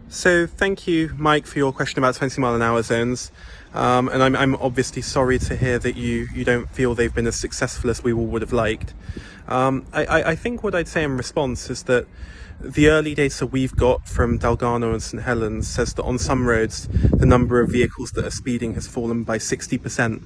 So thank you, Mike, for your question about 20-mile-an-hour zones. And I'm obviously sorry to hear that you don't feel they've been as successful as we all would have liked. I think what I'd say in response is that the early data we've got from Dalgarno and St Helens says that on some roads the number of vehicles that are speeding has fallen by 60%,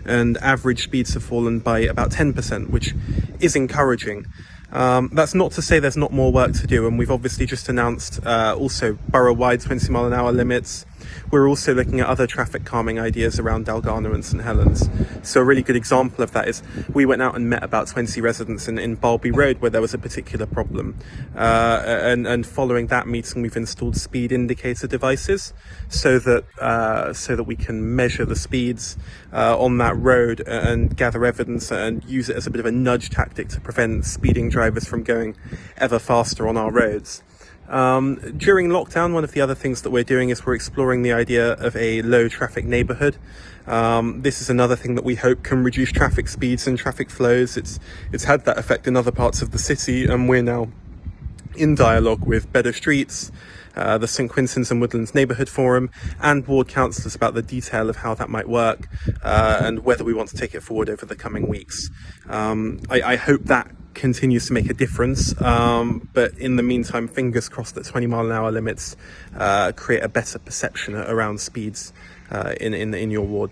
and average speeds have fallen by about 10%, which is encouraging. That's not to say there's not more work to do, and we've obviously just announced also borough-wide 20-mile-an-hour limits. We're also looking at other traffic calming ideas around Dalgarno and St Helens. So a really good example of that is we went out and met about 20 residents in Barby Road where there was a particular problem. And following that meeting, we've installed speed indicator devices so that we can measure the speeds on that road and gather evidence and use it as a bit of a nudge tactic to prevent speeding drivers from going ever faster on our roads. During lockdown, one of the other things that we're doing is we're exploring the idea of a low traffic neighbourhood. This is another thing that we hope can reduce traffic speeds and traffic flows. It's had that effect in other parts of the city, and we're now in dialogue with Better Streets, the St Quintins and Woodlands Neighbourhood Forum, and ward councillors about the detail of how that might work and whether we want to take it forward over the coming weeks. I hope that continues to make a difference, but in the meantime, fingers crossed that 20-mile-an-hour limits create a better perception around speeds in your ward.